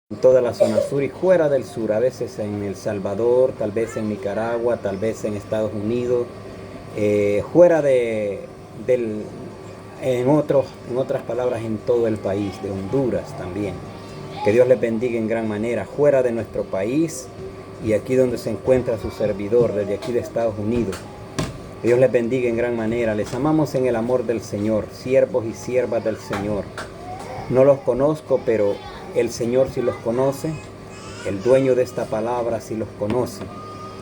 en toda la zona sur y fuera del sur, a veces en El Salvador, tal vez en Nicaragua, tal vez en Estados Unidos, fuera del, en otras palabras, en todo el país, de Honduras también. Que Dios les bendiga en gran manera, fuera de nuestro país y aquí donde se encuentra su servidor, desde aquí de Estados Unidos. Que Dios les bendiga en gran manera. Les amamos en el amor del Señor, siervos y siervas del Señor. No los conozco, pero el Señor sí los conoce. El dueño de esta palabra sí los conoce.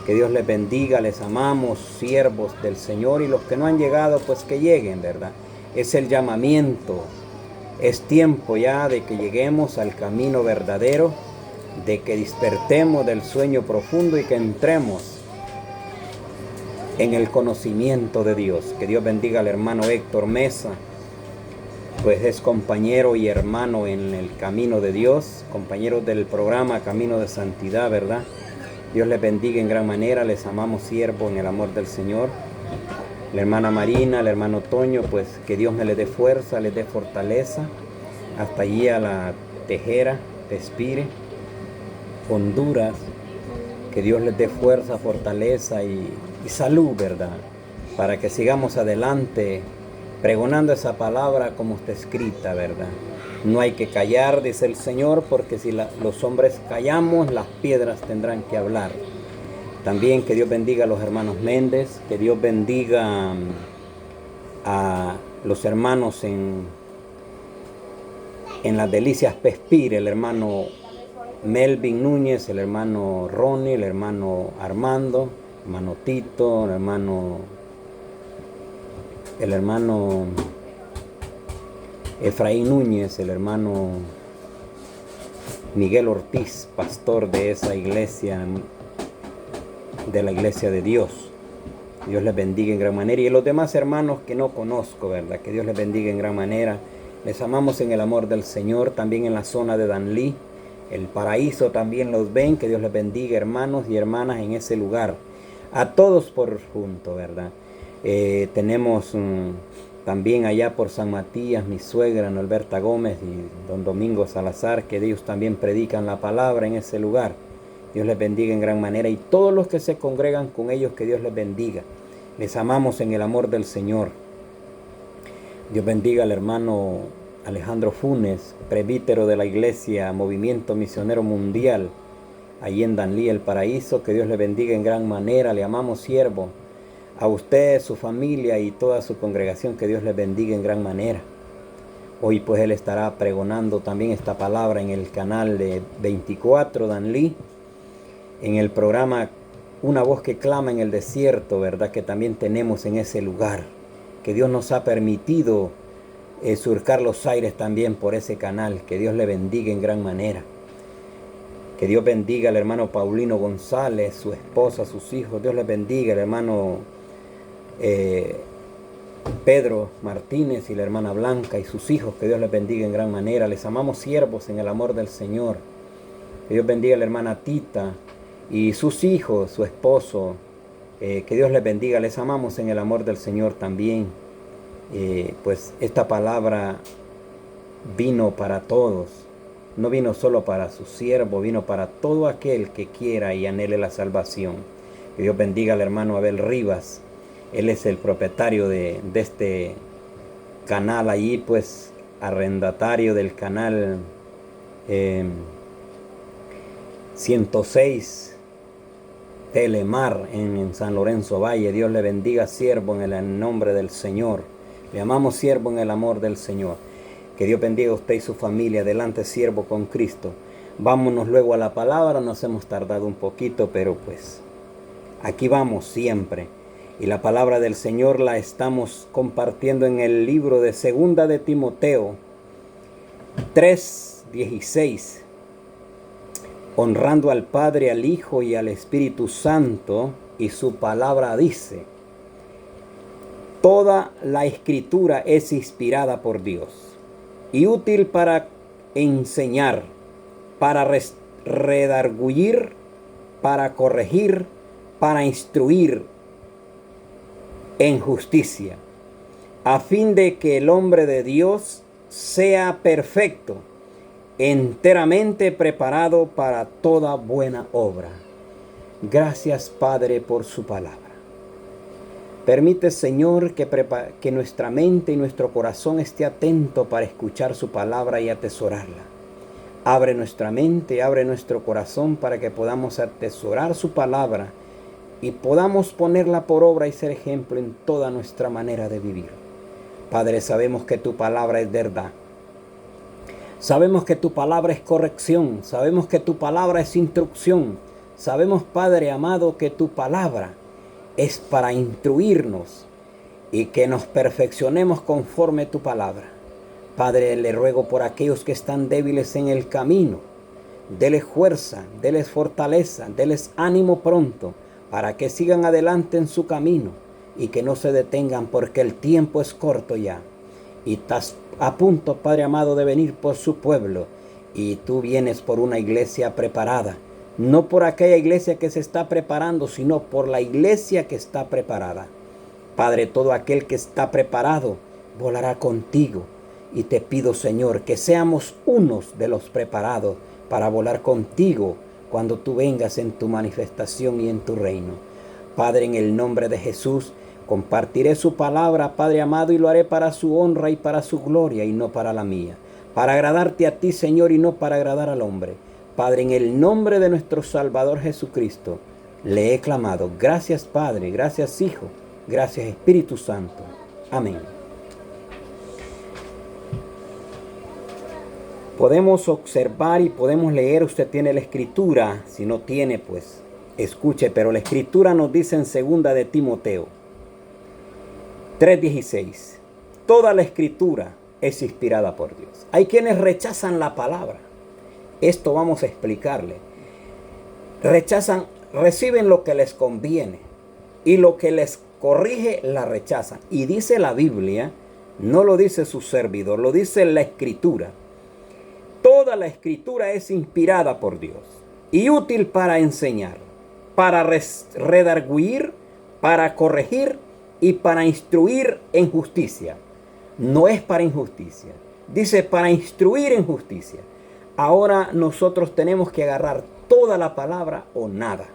Que Dios les bendiga, les amamos, siervos del Señor, y los que no han llegado, pues que lleguen, ¿verdad? Es el llamamiento. Es tiempo ya de que lleguemos al camino verdadero, de que despertemos del sueño profundo y que entremos en el conocimiento de Dios. Que Dios bendiga al hermano Héctor Mesa, pues es compañero y hermano en el camino de Dios, compañero del programa Camino de Santidad, ¿verdad? Dios les bendiga en gran manera, les amamos, siervo, en el amor del Señor. La hermana Marina, el hermano Toño, pues que Dios me les dé fuerza, les dé fortaleza. Hasta allí a la Tejera, Tespire, Honduras, que Dios les dé fuerza, fortaleza y salud, ¿verdad? Para que sigamos adelante pregonando esa palabra como está escrita, ¿verdad? No hay que callar, dice el Señor, porque si los hombres callamos, las piedras tendrán que hablar. También que Dios bendiga a los hermanos Méndez, que Dios bendiga a los hermanos en las Delicias Pespire, el hermano Melvin Núñez, el hermano Ronnie, el hermano Armando, el hermano Tito, el hermano Efraín Núñez, el hermano Miguel Ortiz, pastor de esa iglesia, de la iglesia de Dios. Dios les bendiga en gran manera. Y a los demás hermanos que no conozco, ¿verdad? Que Dios les bendiga en gran manera. Les amamos en el amor del Señor, también en la zona de Danlí. El Paraíso también los ven. Que Dios les bendiga, hermanos y hermanas, en ese lugar. A todos por junto, ¿verdad? Tenemos también allá por San Matías, mi suegra, Norberta Gómez, y don Domingo Salazar, que ellos también predican la palabra en ese lugar. Dios les bendiga en gran manera. Y todos los que se congregan con ellos, que Dios les bendiga. Les amamos en el amor del Señor. Dios bendiga al hermano Alejandro Funes, presbítero de la iglesia Movimiento Misionero Mundial, allí en Danlí, el Paraíso. Que Dios le bendiga en gran manera. Le amamos, siervo. A usted, su familia y toda su congregación, que Dios les bendiga en gran manera. Hoy pues él estará pregonando también esta palabra en el canal de 24 Danlí, en el programa Una Voz que Clama en el Desierto, ¿verdad? Que también tenemos en ese lugar. Que Dios nos ha permitido surcar los aires también por ese canal. Que Dios le bendiga en gran manera. Que Dios bendiga al hermano Paulino González, su esposa, sus hijos. Dios les bendiga al hermano Pedro Martínez y la hermana Blanca y sus hijos. Que Dios les bendiga en gran manera. Les amamos, siervos, en el amor del Señor. Que Dios bendiga a la hermana Tita y sus hijos, su esposo. Que Dios les bendiga. Les amamos en el amor del Señor también. Pues esta palabra vino para todos. No vino solo para su siervo, vino para todo aquel que quiera y anhele la salvación. Que Dios bendiga al hermano Abel Rivas. Él es el propietario de este canal allí, pues arrendatario del canal 106 Telemar en San Lorenzo Valle. Dios le bendiga, siervo, en el nombre del Señor. Le amamos, siervo, en el amor del Señor. Que Dios bendiga a usted y su familia. Adelante, siervo con Cristo. Vámonos luego a la palabra. Nos hemos tardado un poquito, pero pues aquí vamos siempre. Y la palabra del Señor la estamos compartiendo en el libro de Segunda de Timoteo 3:16. Honrando al Padre, al Hijo y al Espíritu Santo, y su palabra dice: toda la Escritura es inspirada por Dios y útil para enseñar, para redarguir, para corregir, para instruir en justicia, a fin de que el hombre de Dios sea perfecto, enteramente preparado para toda buena obra. Gracias, Padre, por su palabra. Permite, Señor, que nuestra mente y nuestro corazón esté atento para escuchar su palabra y atesorarla. Abre nuestra mente, abre nuestro corazón para que podamos atesorar su palabra y podamos ponerla por obra y ser ejemplo en toda nuestra manera de vivir. Padre, sabemos que tu palabra es verdad. Sabemos que tu palabra es corrección. Sabemos que tu palabra es instrucción. Sabemos, Padre amado, que tu palabra es para instruirnos y que nos perfeccionemos conforme a tu palabra. Padre, le ruego por aquellos que están débiles en el camino. Deles fuerza, deles fortaleza, deles ánimo pronto para que sigan adelante en su camino y que no se detengan porque el tiempo es corto ya. Y estás a punto, Padre amado, de venir por su pueblo. Y tú vienes por una iglesia preparada. No por aquella iglesia que se está preparando, sino por la iglesia que está preparada. Padre, todo aquel que está preparado volará contigo. Y te pido, Señor, que seamos unos de los preparados para volar contigo cuando tú vengas en tu manifestación y en tu reino. Padre, en el nombre de Jesús, compartiré su palabra, Padre amado, y lo haré para su honra y para su gloria y no para la mía. Para agradarte a ti, Señor, y no para agradar al hombre. Padre, en el nombre de nuestro Salvador Jesucristo, le he clamado. Gracias, Padre, gracias, Hijo, gracias, Espíritu Santo. Amén. Podemos observar y podemos leer, usted tiene la escritura, si no tiene, pues escuche, pero la escritura nos dice en 2 de Timoteo 3:16, toda la escritura es inspirada por Dios. Hay quienes rechazan la palabra. Esto vamos a explicarle. Reciben lo que les conviene y lo que les corrige la rechazan. Y dice la Biblia, no lo dice su servidor, lo dice la escritura. Toda la escritura es inspirada por Dios y útil para enseñar, para redarguir, para corregir y para instruir en justicia. No es para injusticia. Dice para instruir en justicia. Ahora nosotros tenemos que agarrar toda la palabra o nada.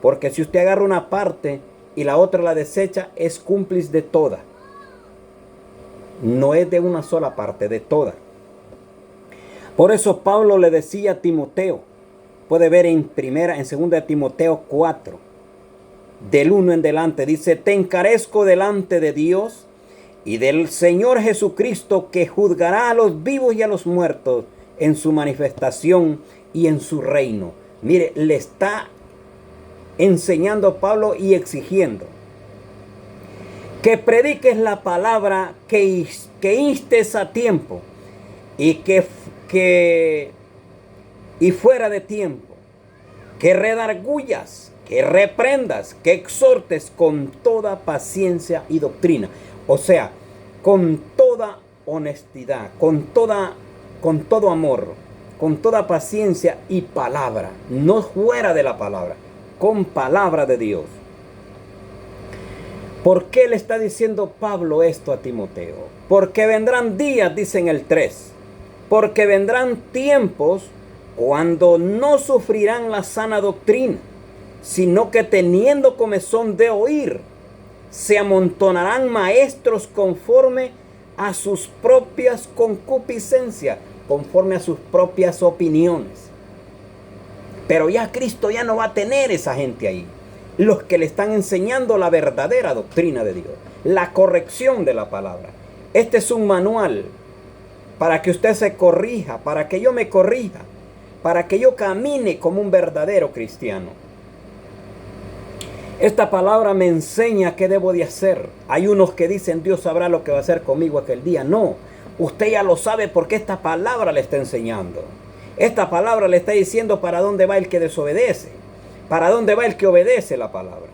Porque si usted agarra una parte y la otra la desecha, es cómplice de toda. No es de una sola parte, de toda. Por eso Pablo le decía a Timoteo, puede ver en 2 de Timoteo 4, del 1 en delante, dice, te encarezco delante de Dios y del Señor Jesucristo, que juzgará a los vivos y a los muertos en su manifestación y en su reino. Mire, le está enseñando Pablo y exigiendo que prediques la palabra, que instes a tiempo y y fuera de tiempo, que redarguyas, que reprendas, que exhortes con toda paciencia y doctrina. O sea, con toda honestidad, con todo amor, con toda paciencia y palabra. No fuera de la palabra, con palabra de Dios. ¿Por qué le está diciendo Pablo esto a Timoteo? Porque vendrán días, dice en el 3, porque vendrán tiempos cuando no sufrirán la sana doctrina, sino que teniendo comezón de oír, se amontonarán maestros conforme a sus propias concupiscencias, conforme a sus propias opiniones. Pero ya Cristo ya no va a tener esa gente ahí. Los que le están enseñando la verdadera doctrina de Dios, la corrección de la palabra. Este es un manual para que usted se corrija, para que yo me corrija, para que yo camine como un verdadero cristiano. Esta palabra me enseña qué debo de hacer. Hay unos que dicen, Dios sabrá lo que va a hacer conmigo aquel día. No, usted ya lo sabe porque esta palabra le está enseñando. Esta palabra le está diciendo para dónde va el que desobedece, para dónde va el que obedece la palabra.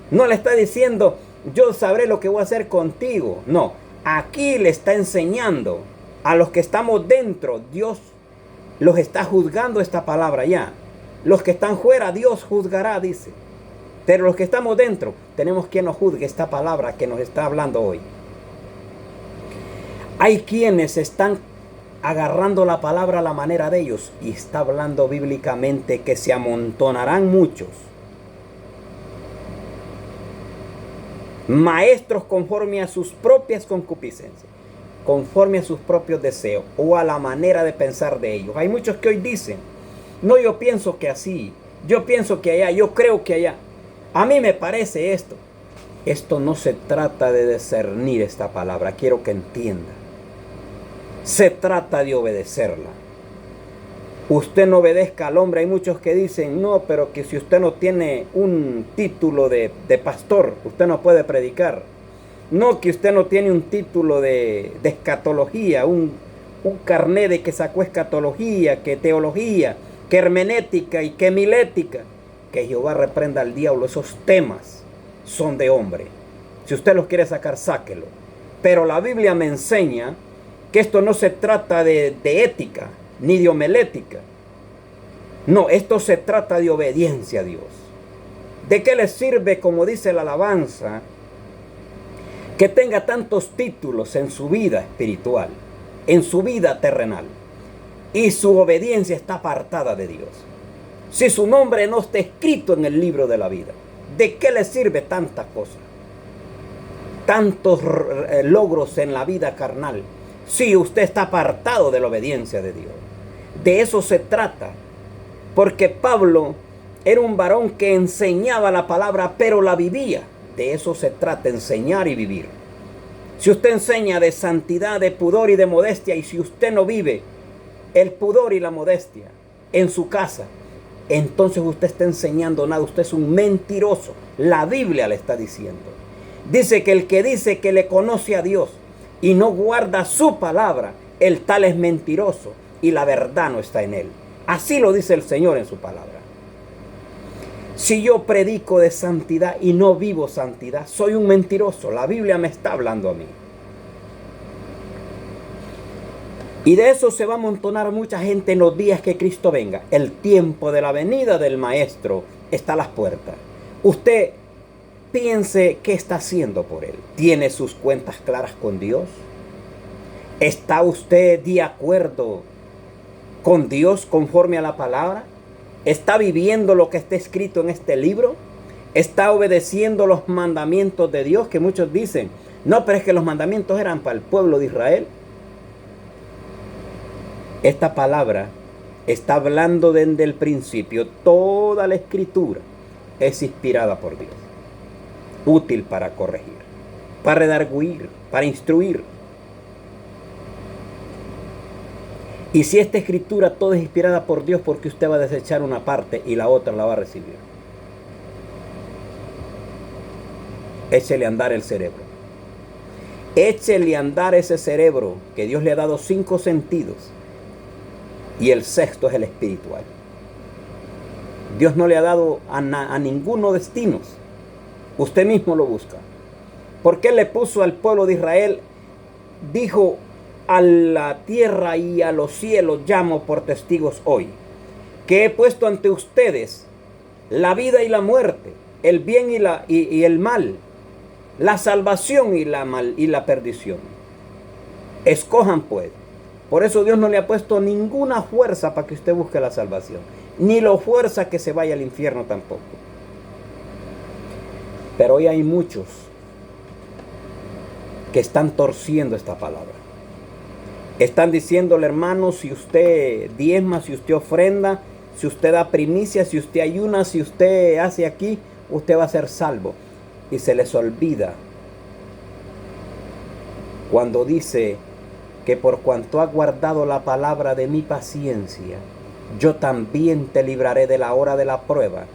No le está diciendo, yo sabré lo que voy a hacer contigo. No, aquí le está enseñando a los que estamos dentro. Dios los está juzgando esta palabra ya. Los que están fuera, Dios juzgará, dice. Pero los que estamos dentro, tenemos quien nos juzgue esta palabra que nos está hablando hoy. Hay quienes están agarrando la palabra a la manera de ellos, y está hablando bíblicamente que se amontonarán muchos maestros conforme a sus propias concupiscencias, conforme a sus propios deseos o a la manera de pensar de ellos. Hay muchos que hoy dicen, no, yo pienso que así, yo pienso que allá, yo creo que allá, a mí me parece esto. Esto no se trata de discernir esta palabra, quiero que entienda. Se trata de obedecerla. Usted no obedezca al hombre. Hay muchos que dicen, no, pero que si usted no tiene un título de pastor, usted no puede predicar. No, que usted no tiene un título de escatología, un carné de que sacó escatología, que teología, que hermenéutica y que milética. Que Jehová reprenda al diablo. Esos temas son de hombre. Si usted los quiere sacar, sáquelo. Pero la Biblia me enseña que esto no se trata de ética, ni de homilética. No, esto se trata de obediencia a Dios. ¿De qué le sirve, como dice la alabanza, que tenga tantos títulos en su vida espiritual, en su vida terrenal, y su obediencia está apartada de Dios? Si su nombre no está escrito en el libro de la vida, ¿de qué le sirve tantas cosas? Tantos logros en la vida carnal, si usted está apartado de la obediencia de Dios. De eso se trata. Porque Pablo era un varón que enseñaba la palabra, pero la vivía. De eso se trata, enseñar y vivir. Si usted enseña de santidad, de pudor y de modestia, y si usted no vive el pudor y la modestia en su casa, entonces usted está enseñando nada. Usted es un mentiroso. La Biblia le está diciendo. Dice que el que dice que le conoce a Dios y no guarda su palabra, el tal es mentiroso y la verdad no está en él. Así lo dice el Señor en su palabra. Si yo predico de santidad y no vivo santidad, soy un mentiroso. La Biblia me está hablando a mí. Y de eso se va a amontonar mucha gente en los días que Cristo venga. El tiempo de la venida del Maestro está a las puertas. Usted piense qué está haciendo por él. ¿Tiene sus cuentas claras con Dios? ¿Está usted de acuerdo con Dios conforme a la palabra? ¿Está viviendo lo que está escrito en este libro? ¿Está obedeciendo los mandamientos de Dios? Que muchos dicen, no, pero es que los mandamientos eran para el pueblo de Israel. Esta palabra está hablando desde el principio. Toda la escritura es inspirada por Dios, útil para corregir, para redarguir, para instruir. Y si esta escritura toda es inspirada por Dios, porque usted va a desechar una parte y la otra la va a recibir. Échele a andar el cerebro. Échele a andar ese cerebro que Dios le ha dado 5 sentidos. Y el sexto es el espiritual. Dios no le ha dado a ninguno destinos. Usted mismo lo busca. Porque Él le puso al pueblo de Israel, dijo, a la tierra y a los cielos llamo por testigos hoy, que he puesto ante ustedes la vida y la muerte, el bien y el mal, la salvación y la perdición. Escojan pues. Por eso Dios no le ha puesto ninguna fuerza para que usted busque la salvación, ni lo fuerza que se vaya al infierno tampoco. Pero hoy hay muchos que están torciendo esta palabra. Están diciéndole, hermano, si usted diezma, si usted ofrenda, si usted da primicia, si usted ayuna, si usted hace aquí, usted va a ser salvo. Y se les olvida cuando dice que por cuanto has guardado la palabra de mi paciencia, yo también te libraré de la hora de la prueba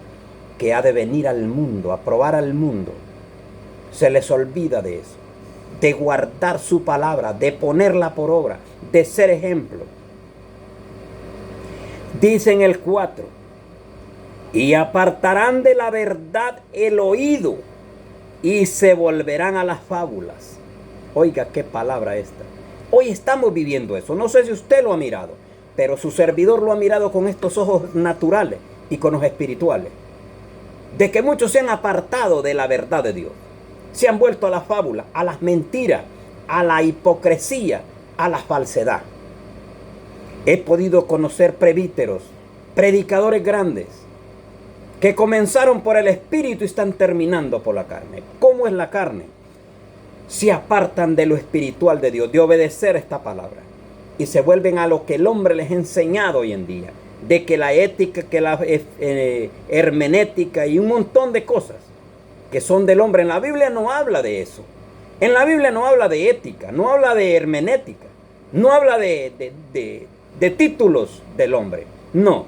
que ha de venir al mundo, a probar al mundo. Se les olvida de eso, de guardar su palabra, de ponerla por obra, de ser ejemplo. Dice en el 4, y apartarán de la verdad el oído y se volverán a las fábulas. Oiga, qué palabra esta. Hoy estamos viviendo eso. No sé si usted lo ha mirado, pero su servidor lo ha mirado con estos ojos naturales y con los espirituales. De que muchos se han apartado de la verdad de Dios. Se han vuelto a la fábula, a las mentiras, a la hipocresía, a la falsedad. He podido conocer presbíteros, predicadores grandes, que comenzaron por el Espíritu y están terminando por la carne. ¿Cómo es la carne? Se apartan de lo espiritual de Dios, de obedecer esta palabra, y se vuelven a lo que el hombre les ha enseñado hoy en día, de que la ética, que la hermenéutica y un montón de cosas que son del hombre. En la Biblia no habla de eso. En la Biblia no habla de ética, no habla de hermenéutica, no habla de títulos del hombre. No,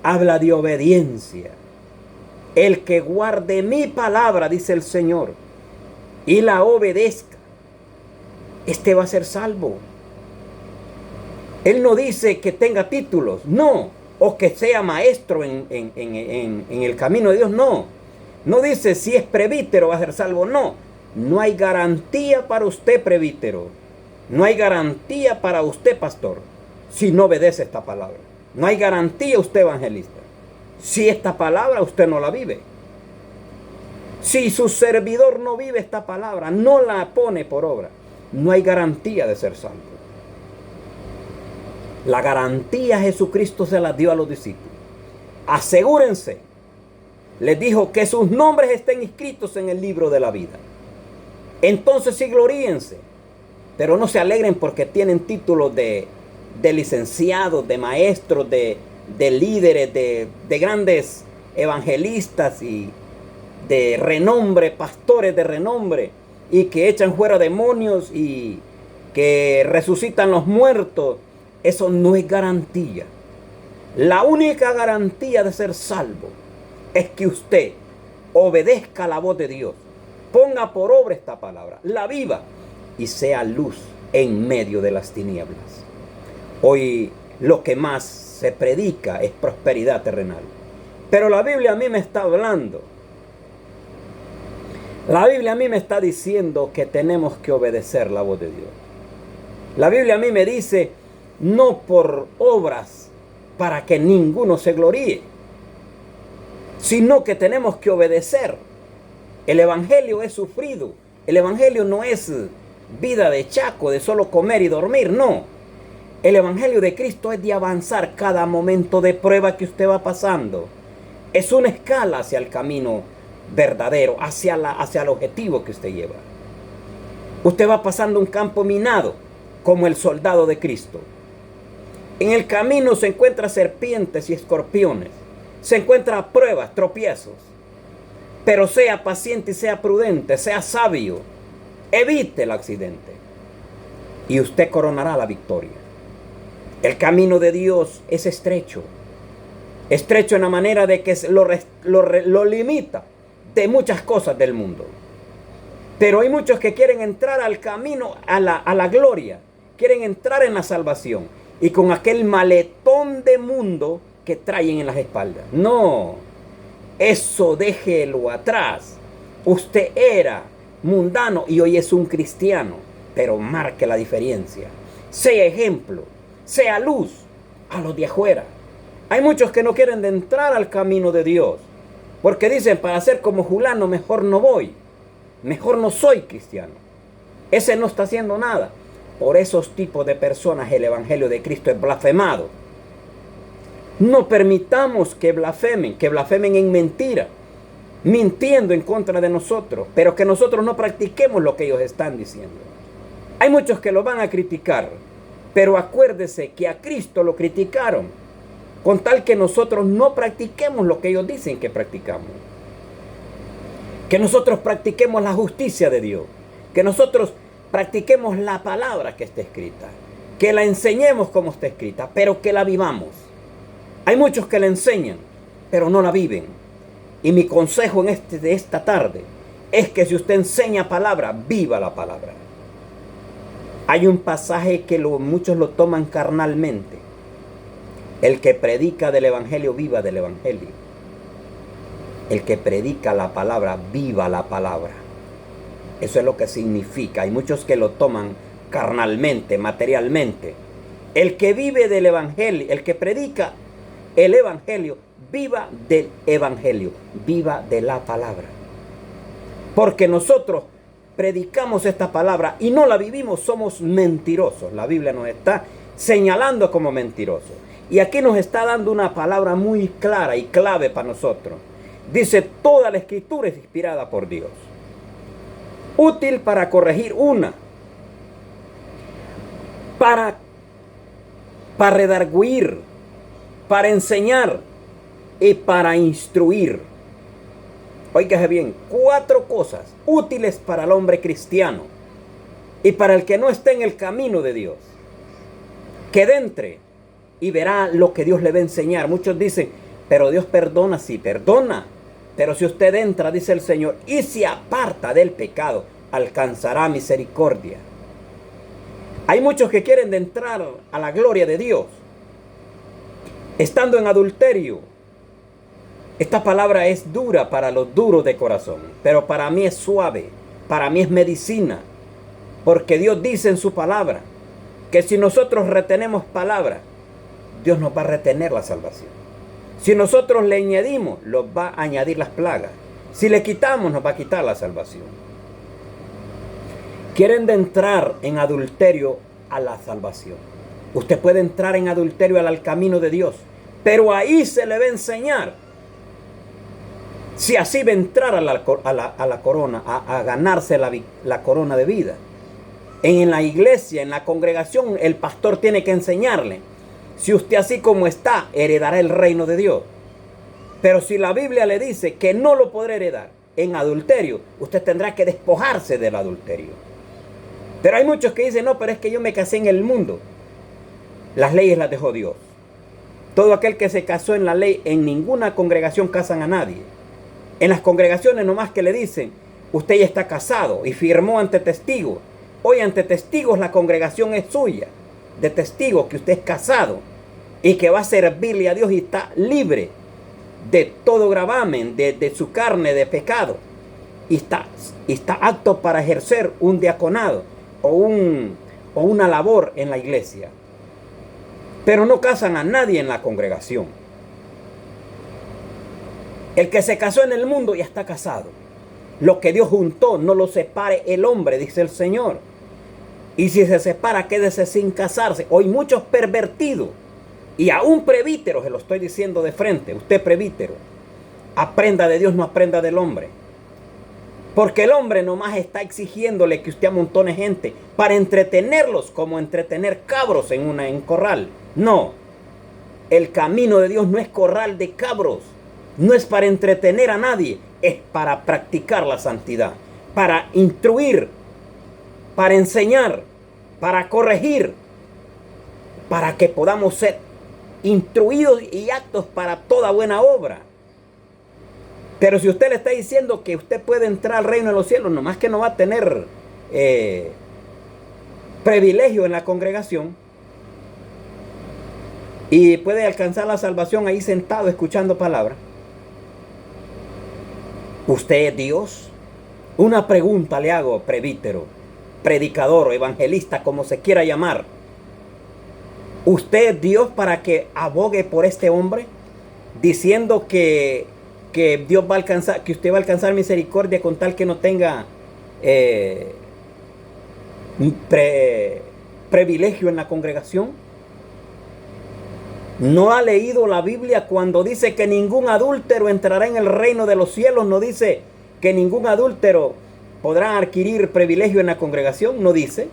habla de obediencia. El que guarde mi palabra, dice el Señor, y la obedezca, este va a ser salvo. Él no dice que tenga títulos, no, o que sea maestro en el camino de Dios, no. No dice si es presbítero va a ser salvo, no. No hay garantía para usted, presbítero. No hay garantía para usted, pastor, si no obedece esta palabra. No hay garantía usted, evangelista, si esta palabra usted no la vive. Si su servidor no vive esta palabra, no la pone por obra, no hay garantía de ser salvo. La garantía Jesucristo se la dio a los discípulos. Asegúrense, les dijo, que sus nombres estén inscritos en el libro de la vida. Entonces sí, gloríense, pero no se alegren porque tienen títulos de licenciados, de maestros, de líderes, de grandes evangelistas y de renombre, pastores de renombre, y que echan fuera demonios y que resucitan los muertos. Eso no es garantía. La única garantía de ser salvo es que usted obedezca la voz de Dios, ponga por obra esta palabra, la viva y sea luz en medio de las tinieblas. Hoy lo que más se predica es prosperidad terrenal, pero la Biblia a mí me está hablando. La Biblia a mí me está diciendo que tenemos que obedecer la voz de Dios. La Biblia a mí me dice, no por obras para que ninguno se gloríe, sino que tenemos que obedecer. El evangelio es sufrido. El evangelio no es vida de chaco, de solo comer y dormir, no. El evangelio de Cristo es de avanzar cada momento de prueba que usted va pasando. Es una escala hacia el camino verdadero, hacia el objetivo que usted lleva. Usted va pasando un campo minado como el soldado de Cristo. En el camino se encuentra serpientes y escorpiones, se encuentra pruebas, tropiezos, pero sea paciente y sea prudente, sea sabio, evite el accidente y usted coronará la victoria. El camino de Dios es estrecho en la manera de que lo limita de muchas cosas del mundo. Pero hay muchos que quieren entrar al camino, a la gloria, quieren entrar en la salvación y con aquel maletón de mundo que traen en las espaldas. No, eso déjelo atrás. Usted era mundano y hoy es un cristiano, pero marque la diferencia. Sea ejemplo, sea luz a los de afuera. Hay muchos que no quieren de entrar al camino de Dios, porque dicen, para ser como fulano mejor no voy, mejor no soy cristiano. Ese no está haciendo nada. Por esos tipos de personas el evangelio de Cristo es blasfemado. No permitamos que blasfemen en mentira, mintiendo en contra de nosotros, pero que nosotros no practiquemos lo que ellos están diciendo. Hay muchos que lo van a criticar, pero acuérdese que a Cristo lo criticaron, con tal que nosotros no practiquemos lo que ellos dicen que practicamos. Que nosotros practiquemos la justicia de Dios, que nosotros practiquemos la palabra que está escrita, que la enseñemos como está escrita, pero que la vivamos. Hay muchos que la enseñan, pero no la viven. Y mi consejo de esta tarde es que si usted enseña palabra, viva la palabra. Hay un pasaje que muchos lo toman carnalmente. El que predica del evangelio, viva del evangelio. El que predica la palabra, viva la palabra. Eso es lo que significa. Hay muchos que lo toman carnalmente, materialmente. El que vive del evangelio, el que predica el evangelio, viva del evangelio, viva de la palabra. Porque nosotros predicamos esta palabra y no la vivimos, somos mentirosos. La Biblia nos está señalando como mentiroso. Y aquí nos está dando una palabra muy clara y clave para nosotros. Dice, toda la escritura es inspirada por Dios, útil para corregir para redarguir, para enseñar y para instruir. Óigase bien, 4 cosas útiles para el hombre cristiano y para el que no esté en el camino de Dios. Que entre y verá lo que Dios le va a enseñar. Muchos dicen, pero Dios perdona, sí, perdona. Pero si usted entra, dice el Señor, y se aparta del pecado, alcanzará misericordia. Hay muchos que quieren de entrar a la gloria de Dios estando en adulterio. Esta palabra es dura para los duros de corazón, pero para mí es suave, para mí es medicina, porque Dios dice en su palabra que si nosotros retenemos palabra, Dios nos va a retener la salvación. Si nosotros le añadimos, nos va a añadir las plagas. Si le quitamos, nos va a quitar la salvación. Quieren de entrar en adulterio a la salvación. Usted puede entrar en adulterio al camino de Dios, pero ahí se le va a enseñar. Si así va a entrar a la corona, a ganarse la corona de vida. En la iglesia, en la congregación, el pastor tiene que enseñarle. Si usted así como está, heredará el reino de Dios. Pero si la Biblia le dice que no lo podrá heredar en adulterio, usted tendrá que despojarse del adulterio. Pero hay muchos que dicen, no, pero es que yo me casé en el mundo. Las leyes las dejó Dios. Todo aquel que se casó en la ley, en ninguna congregación casan a nadie. En las congregaciones nomás que le dicen, usted ya está casado y firmó ante testigos. Hoy ante testigos la congregación es suya. De testigos que usted es casado y que va a servirle a Dios y está libre de todo gravamen, de su carne, de pecado. Y está apto para ejercer un diaconado o una labor en la iglesia. Pero no casan a nadie en la congregación. El que se casó en el mundo ya está casado. Lo que Dios juntó no lo separe el hombre, dice el Señor. Y si se separa, quédese sin casarse. Hoy muchos pervertidos y aún presbíteros, se lo estoy diciendo de frente. Usted presbítero, aprenda de Dios, no aprenda del hombre. Porque el hombre nomás está exigiéndole que usted amontone gente para entretenerlos, como entretener cabros en corral. No, el camino de Dios no es corral de cabros. No es para entretener a nadie, es para practicar la santidad, para instruir, para enseñar, para corregir, para que podamos ser instruidos y aptos para toda buena obra. Pero si usted le está diciendo que usted puede entrar al reino de los cielos, nomás que no va a tener privilegio en la congregación y puede alcanzar la salvación ahí sentado escuchando palabras, ¿usted es Dios? Una pregunta le hago, presbítero, predicador o evangelista, como se quiera llamar. ¿Usted es Dios para que abogue por este hombre? Diciendo que Dios va a alcanzar, que usted va a alcanzar misericordia con tal que no tenga privilegio en la congregación. ¿No ha leído la Biblia cuando dice que ningún adúltero entrará en el reino de los cielos? ¿No dice que ningún adúltero podrá adquirir privilegio en la congregación? ¿No dice?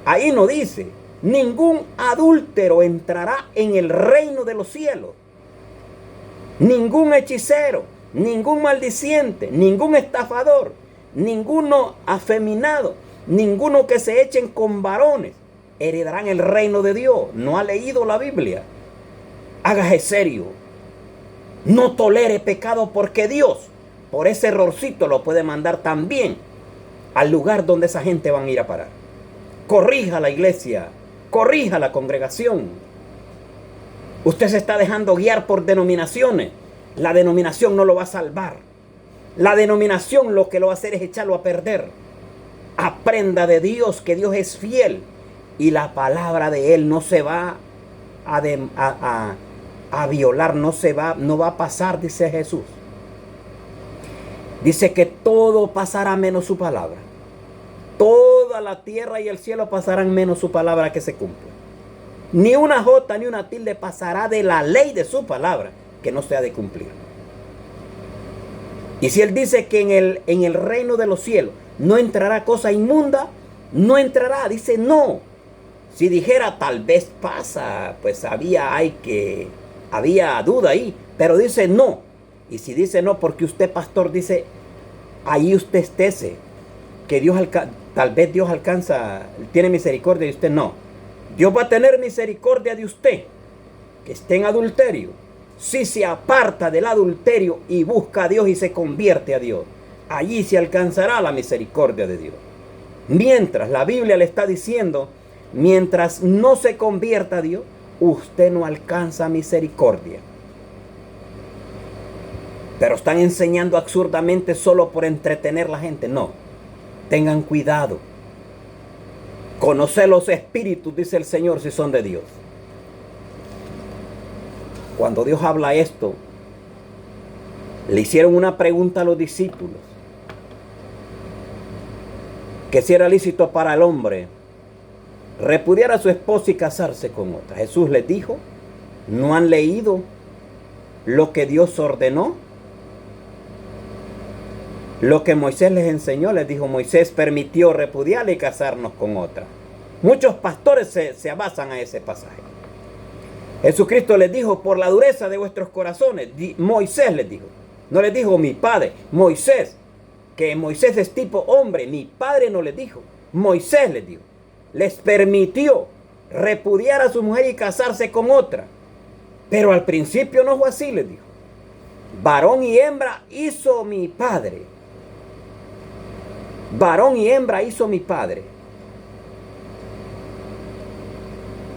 Ahí no dice. Ningún adúltero entrará en el reino de los cielos. Ningún hechicero, ningún maldiciente, ningún estafador, ninguno afeminado, ninguno que se echen con varones heredarán el reino de Dios. ¿No ha leído la Biblia? Hágase serio. No tolere pecado, porque Dios, por ese errorcito, lo puede mandar también al lugar donde esa gente van a ir a parar. Corrija la iglesia, corrija la congregación. Usted se está dejando guiar por denominaciones. La denominación no lo va a salvar. La denominación lo que lo va a hacer es echarlo a perder. Aprenda de Dios, que Dios es fiel. Y la palabra de Él no se va a violar, no va a pasar, dice Jesús. Dice que todo pasará menos su palabra. Toda la tierra y el cielo pasarán menos su palabra que se cumple. Ni una jota ni una tilde pasará de la ley de su palabra que no se ha de cumplir. Y si él dice que en el reino de los cielos no entrará cosa inmunda, no entrará, dice no. Si dijera tal vez pasa, pues había duda ahí, pero dice no. Y si dice no, porque usted, pastor, dice, ahí usted estése, que tal vez Dios tiene misericordia de usted, no. Dios va a tener misericordia de usted, que esté en adulterio. Si se aparta del adulterio y busca a Dios y se convierte a Dios, allí se alcanzará la misericordia de Dios. Mientras la Biblia le está diciendo, mientras no se convierta a Dios, usted no alcanza misericordia. Pero están enseñando absurdamente solo por entretener a la gente. No, tengan cuidado. Conocer los espíritus, dice el Señor, si son de Dios. Cuando Dios habla esto, le hicieron una pregunta a los discípulos. Que si era lícito para el hombre repudiar a su esposa y casarse con otra. Jesús les dijo, ¿no han leído lo que Dios ordenó? Lo que Moisés les enseñó, les dijo, Moisés permitió repudiarle y casarnos con otra. Muchos pastores se basan a ese pasaje. Jesucristo les dijo, por la dureza de vuestros corazones, Moisés les dijo, no les dijo mi padre, Moisés, que Moisés es tipo hombre, mi padre no les dijo, Moisés les dijo, les permitió repudiar a su mujer y casarse con otra, pero al principio no fue así, les dijo, varón y hembra hizo mi padre, varón y hembra hizo mi padre.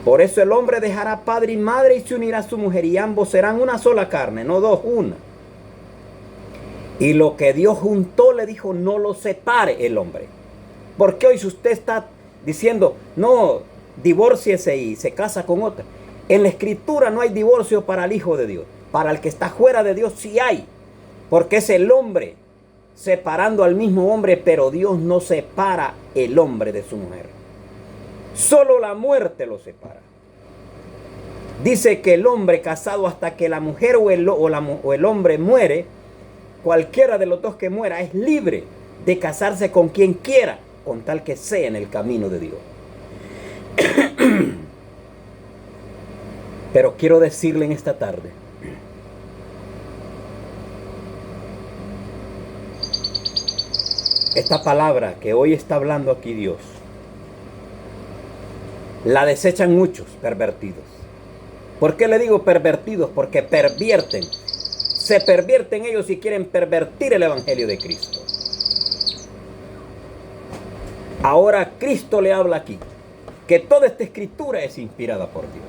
Por eso el hombre dejará padre y madre y se unirá a su mujer y ambos serán una sola carne, no dos, una. Y lo que Dios juntó, le dijo, no lo separe el hombre. Porque hoy si usted está diciendo, no, divórciese y se casa con otra. En la Escritura no hay divorcio para el Hijo de Dios. Para el que está fuera de Dios sí hay. Porque es el hombre separando al mismo hombre, pero Dios no separa el hombre de su mujer. Solo la muerte lo separa. Dice que el hombre casado hasta que la mujer o el hombre muere, cualquiera de los dos que muera es libre de casarse con quien quiera, con tal que sea en el camino de Dios. Pero quiero decirle en esta tarde, esta palabra que hoy está hablando aquí Dios, la desechan muchos pervertidos. ¿Por qué le digo pervertidos? Porque pervierten. Se pervierten ellos y quieren pervertir el evangelio de Cristo. Ahora Cristo le habla aquí, que toda esta escritura es inspirada por Dios.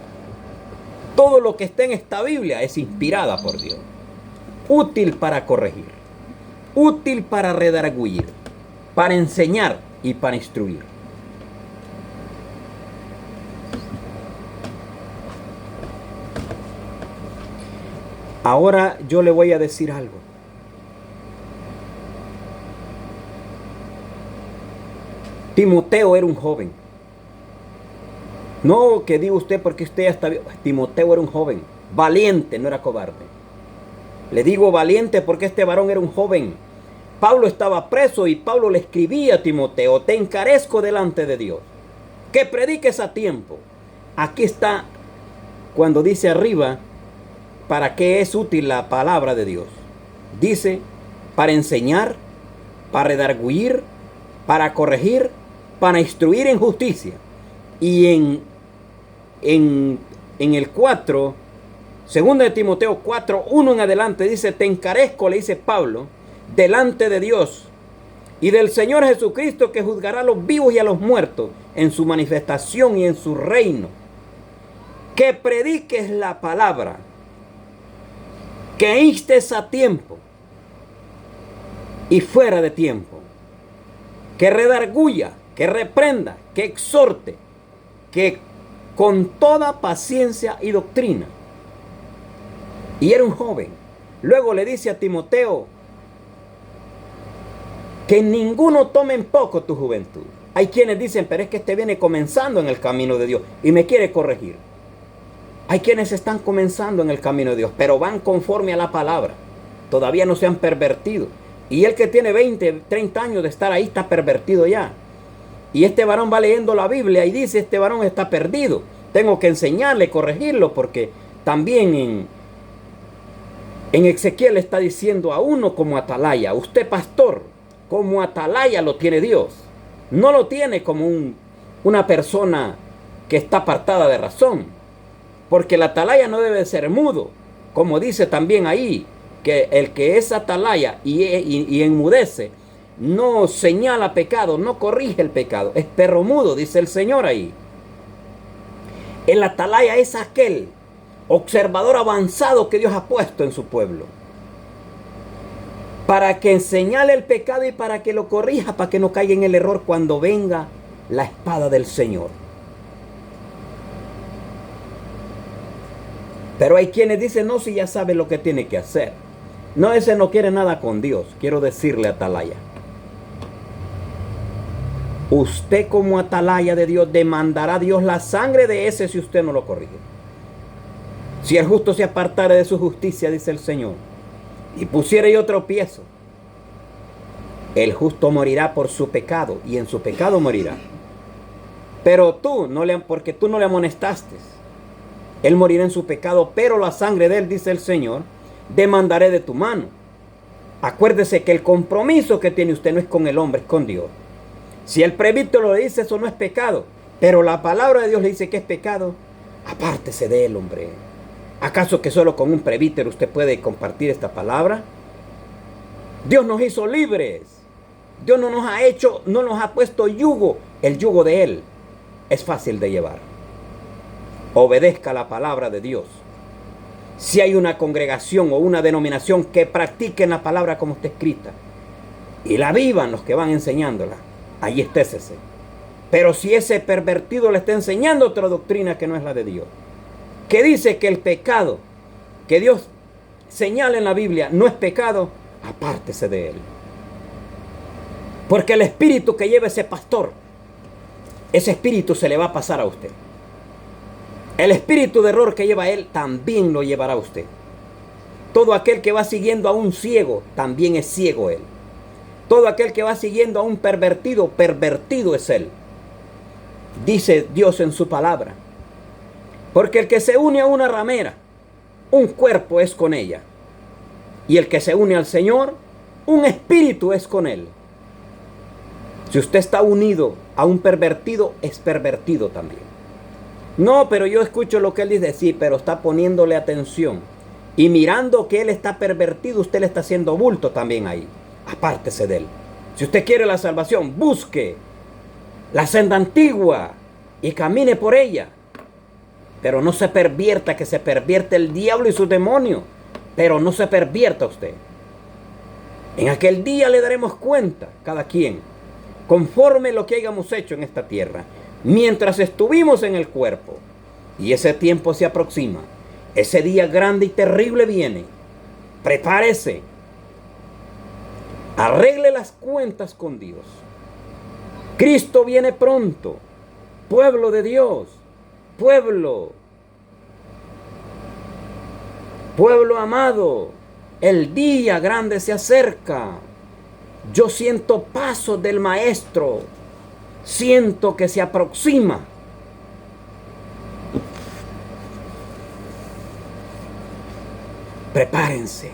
Todo lo que está en esta Biblia es inspirada por Dios. Útil para corregir, útil para redarguir, para enseñar y para instruir. Ahora yo le voy a decir algo. Timoteo era un joven. No que diga usted porque usted ya está bien. Timoteo era un joven, valiente, no era cobarde. Le digo valiente porque este varón era un joven. Pablo estaba preso y Pablo le escribía a Timoteo, te encarezco delante de Dios, que prediques a tiempo. Aquí está cuando dice arriba, ¿para qué es útil la palabra de Dios? Dice, para enseñar, para redarguir, para corregir, para instruir en justicia. Y en el 4, 2 de Timoteo 4, 1 en adelante, dice, te encarezco, le dice Pablo, delante de Dios y del Señor Jesucristo, que juzgará a los vivos y a los muertos en su manifestación y en su reino. Que prediques la palabra, que instes a tiempo y fuera de tiempo, que redarguya, que reprenda, que exhorte, que con toda paciencia y doctrina. Y era un joven. Luego le dice a Timoteo que ninguno tome en poco tu juventud. Hay quienes dicen, pero es que este viene comenzando en el camino de Dios y me quiere corregir. Hay quienes están comenzando en el camino de Dios, pero van conforme a la palabra. Todavía no se han pervertido. Y el que tiene 20, 30 años de estar ahí está pervertido ya. Y este varón va leyendo la Biblia y dice, este varón está perdido. Tengo que enseñarle, corregirlo, porque también en Ezequiel está diciendo a uno como atalaya. Usted, pastor, como atalaya lo tiene Dios. No lo tiene como una persona que está apartada de razón. Porque el atalaya no debe ser mudo. Como dice también ahí, que el que es atalaya y enmudece, no señala pecado, no corrige el pecado. Es perro mudo, dice el Señor ahí. El atalaya es aquel observador avanzado que Dios ha puesto en su pueblo, para que señale el pecado y para que lo corrija, para que no caiga en el error cuando venga la espada del Señor. Pero hay quienes dicen, no, si ya sabe lo que tiene que hacer. No, ese no quiere nada con Dios. Quiero decirle, atalaya, usted como atalaya de Dios demandará a Dios la sangre de ese si usted no lo corrige. Si el justo se apartare de su justicia, dice el Señor, y pusiere yo tropiezo, el justo morirá por su pecado, y en su pecado morirá. Pero tú, porque tú no le amonestaste, él morirá en su pecado, pero la sangre de él, dice el Señor, demandaré de tu mano. Acuérdese que el compromiso que tiene usted no es con el hombre, es con Dios. Si el presbítero le dice eso no es pecado, pero la palabra de Dios le dice que es pecado, apártese de él, hombre. ¿Acaso que solo con un presbítero usted puede compartir esta palabra? Dios nos hizo libres. Dios no nos ha puesto yugo. El yugo de él es fácil de llevar. Obedezca la palabra de Dios. Si hay una congregación o una denominación que practiquen la palabra como está escrita y la vivan los que van enseñándola, ahí estésese. Pero si ese pervertido le está enseñando otra doctrina que no es la de Dios, que dice que el pecado que Dios señala en la Biblia no es pecado, apártese de él. Porque el espíritu que lleva ese pastor, ese espíritu se le va a pasar a usted. El espíritu de error que lleva él también lo llevará a usted. Todo aquel que va siguiendo a un ciego, también es ciego él. Todo aquel que va siguiendo a un pervertido, pervertido es él. Dice Dios en su palabra. Porque el que se une a una ramera, un cuerpo es con ella. Y el que se une al Señor, un espíritu es con él. Si usted está unido a un pervertido, es pervertido también. No, pero yo escucho lo que él dice, sí, pero está poniéndole atención. Y mirando que él está pervertido, usted le está haciendo bulto también ahí. Apártese de él. Si usted quiere la salvación, busque la senda antigua y camine por ella. Pero no se pervierta, que se pervierte el diablo y sus demonios. Pero no se pervierta usted. En aquel día le daremos cuenta, cada quien, conforme lo que hayamos hecho en esta tierra, mientras estuvimos en el cuerpo. Y ese tiempo se aproxima. Ese día grande y terrible viene. Prepárese. Arregle las cuentas con Dios. Cristo viene pronto. Pueblo de Dios. Pueblo amado. El día grande se acerca. Yo siento pasos del Maestro. Siento que se aproxima. Prepárense.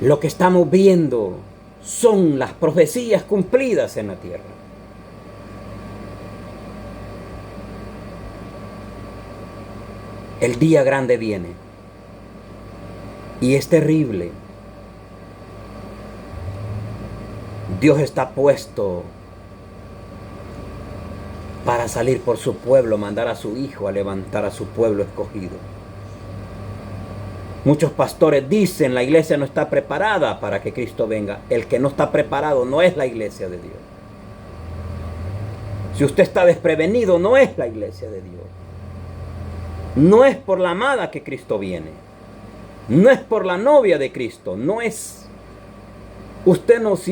Lo que estamos viendo son las profecías cumplidas en la tierra. El día grande viene. Y es terrible. Dios está puesto para salir por su pueblo, mandar a su Hijo a levantar a su pueblo escogido. Muchos pastores dicen la iglesia no está preparada para que Cristo venga. El que no está preparado no es la iglesia de Dios. Si usted está desprevenido, no es la iglesia de Dios. No es por la amada que Cristo viene. No es por la novia de Cristo. No es. Si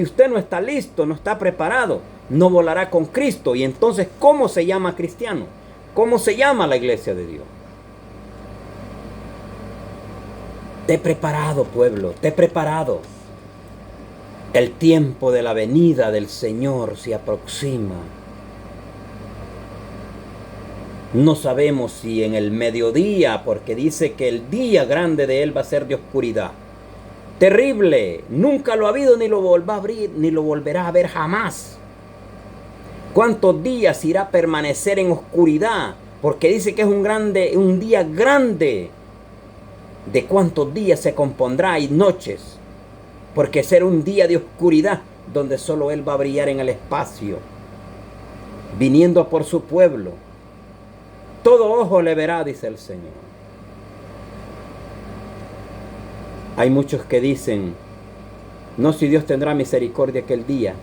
usted no está listo, no está preparado, no volará con Cristo. Y entonces, ¿cómo se llama cristiano? ¿Cómo se llama la iglesia de Dios? Te he preparado, pueblo, te he preparado. El tiempo de la venida del Señor se aproxima. No sabemos si en el mediodía, porque dice que el día grande de Él va a ser de oscuridad. Terrible, nunca lo ha habido ni lo volverá a abrir, ni lo volverá a ver jamás. ¿Cuántos días irá a permanecer en oscuridad? Porque dice que es un día grande. ¿De cuántos días se compondrá? Y noches. Porque será un día de oscuridad donde solo Él va a brillar en el espacio, viniendo por su pueblo. Todo ojo le verá, dice el Señor. Hay muchos que dicen, no, si Dios tendrá misericordia aquel día.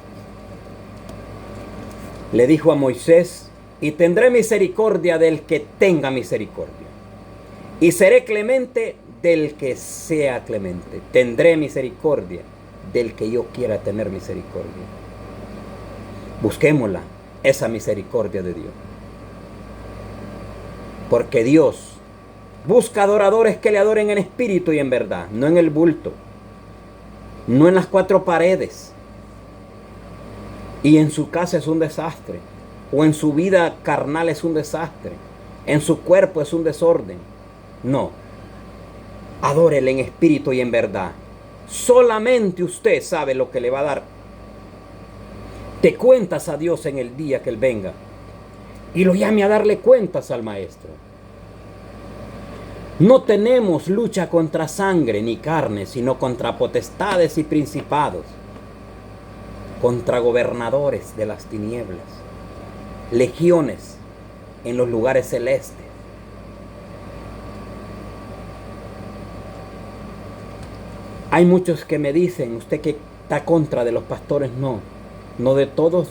Le dijo a Moisés, y tendré misericordia del que tenga misericordia, y seré clemente del que sea clemente. Tendré misericordia del que yo quiera tener misericordia. Busquémosla, esa misericordia de Dios. Porque Dios busca adoradores que le adoren en espíritu y en verdad, no en el bulto, no en las cuatro paredes. Y en su casa es un desastre, o en su vida carnal es un desastre, en su cuerpo es un desorden. No, adórele en espíritu y en verdad. Solamente usted sabe lo que le va a dar. Te cuentas a Dios en el día que Él venga y lo llame a darle cuentas al Maestro. No tenemos lucha contra sangre ni carne, sino contra potestades y principados, contra gobernadores de las tinieblas, legiones en los lugares celestes. Hay muchos que me dicen, usted que está contra de los pastores. No de todos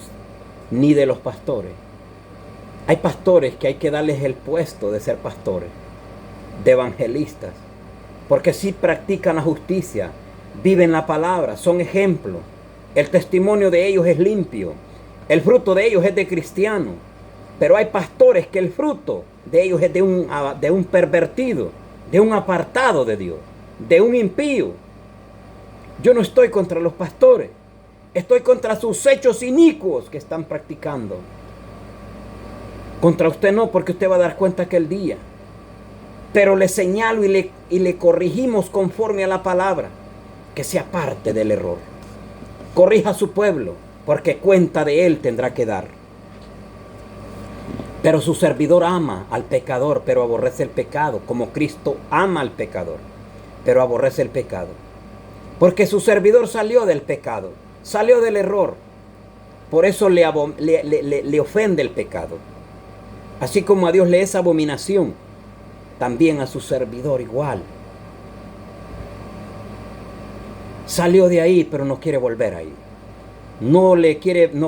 ni de los pastores. Hay pastores que hay que darles el puesto de ser pastores, de evangelistas, porque sí practican la justicia, viven la palabra, son ejemplos. El testimonio de ellos es limpio, el fruto de ellos es de cristiano. Pero hay pastores que el fruto de ellos es de un pervertido, de un apartado de Dios, de un impío. Yo no estoy contra los pastores, estoy contra sus hechos inicuos que están practicando. Contra usted no, porque usted va a dar cuenta aquel día. Pero le señalo y le corrigimos conforme a la palabra, que se aparte del error. Corrija a su pueblo, porque cuenta de él tendrá que dar. Pero su servidor ama al pecador, pero aborrece el pecado, como Cristo ama al pecador, pero aborrece el pecado. Porque su servidor salió del pecado, salió del error. Por eso le ofende el pecado. Así como a Dios le es abominación, también a su servidor igual. Salió de ahí, pero no quiere volver ahí. No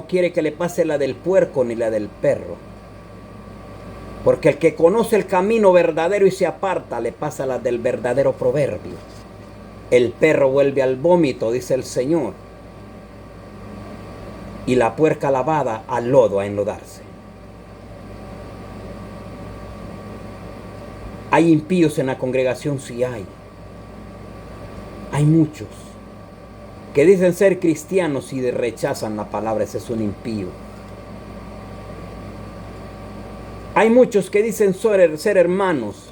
quiere que le pase la del puerco ni la del perro. Porque el que conoce el camino verdadero y se aparta, le pasa la del verdadero proverbio. El perro vuelve al vómito, dice el Señor, y la puerca lavada al lodo a enlodarse. ¿Hay impíos en la congregación? Sí hay. Hay muchos que dicen ser cristianos y rechazan la palabra. Ese es un impío. Hay muchos que dicen ser hermanos,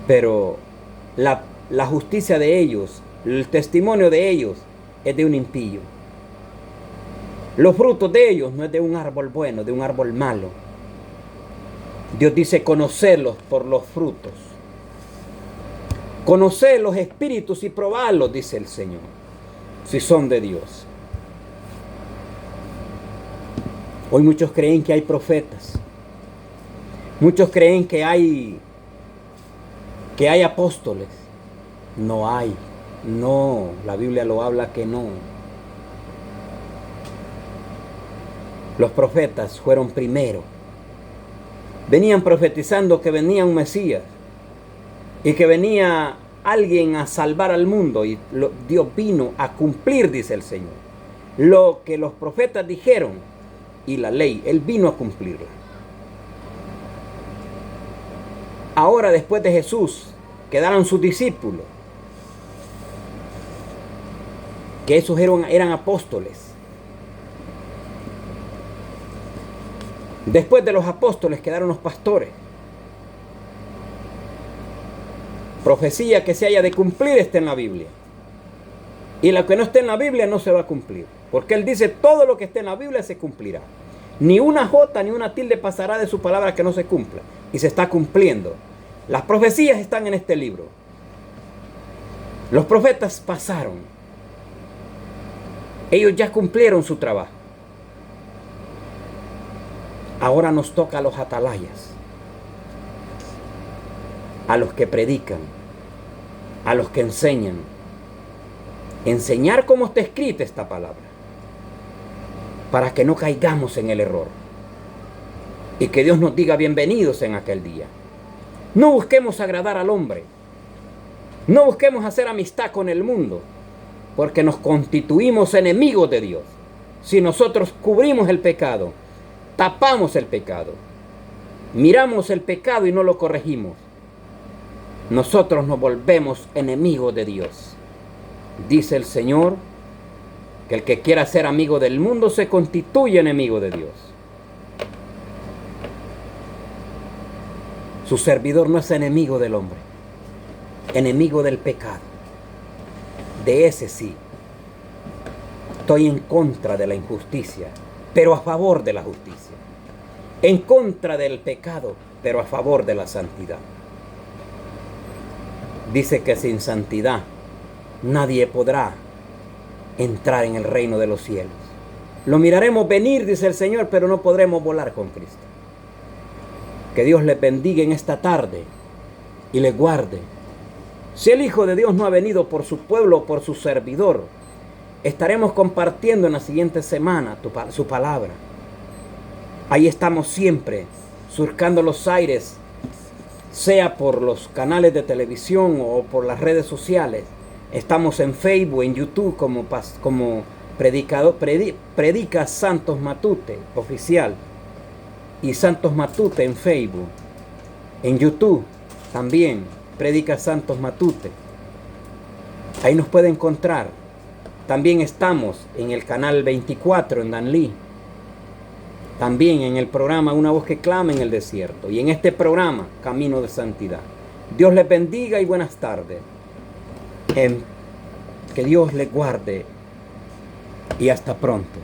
pero la justicia de ellos, el testimonio de ellos es de un impío. Los frutos de ellos no es de un árbol bueno, de un árbol malo. Dios dice conocerlos por los frutos. Conocer los espíritus y probarlos, dice el Señor, si son de Dios. Hoy muchos creen que hay profetas. Muchos creen que hay apóstoles. No hay. No, la Biblia lo habla que no. Los profetas fueron primero. Venían profetizando que venía un Mesías y que venía alguien a salvar al mundo, y Dios vino a cumplir, dice el Señor. lo que los profetas dijeron y la ley. Él vino a cumplirla. Ahora, después de Jesús, quedaron sus discípulos, que esos eran apóstoles. Después de los apóstoles quedaron los pastores. Profecía que se haya de cumplir está en la Biblia. Y lo que no esté en la Biblia no se va a cumplir. Porque Él dice, todo lo que esté en la Biblia se cumplirá. Ni una jota ni una tilde pasará de su palabra que no se cumpla. Y se está cumpliendo. Las profecías están en este libro. Los profetas pasaron. Ellos ya cumplieron su trabajo. Ahora nos toca a los atalayas, a los que predican, a los que enseñan. Enseñar cómo está escrita esta palabra, para que no caigamos en el error. Y que Dios nos diga bienvenidos en aquel día. No busquemos agradar al hombre. No busquemos hacer amistad con el mundo, porque nos constituimos enemigos de Dios. Si nosotros cubrimos el pecado, tapamos el pecado, miramos el pecado y no lo corregimos, nosotros nos volvemos enemigos de Dios. Dice el Señor que el que quiera ser amigo del mundo se constituye enemigo de Dios. Su servidor no es enemigo del hombre, enemigo del pecado. De ese sí. Estoy en contra de la injusticia, pero a favor de la justicia. En contra del pecado, pero a favor de la santidad. Dice que sin santidad nadie podrá entrar en el reino de los cielos. Lo miraremos venir, dice el Señor, pero no podremos volar con Cristo. Que Dios les bendiga en esta tarde y les guarde. Si el Hijo de Dios no ha venido por su pueblo, por su servidor, estaremos compartiendo en la siguiente semana su palabra. Ahí estamos siempre, surcando los aires, sea por los canales de televisión o por las redes sociales. Estamos en Facebook, en YouTube, como predicador, Predica Santos Matute oficial, y Santos Matute en Facebook. En YouTube también, Predica Santos Matute. Ahí nos puede encontrar. También estamos en el canal 24 en Danlí. También en el programa Una Voz que Clama en el Desierto. Y en este programa, Camino de Santidad. Dios les bendiga y buenas tardes. Que Dios les guarde y hasta pronto.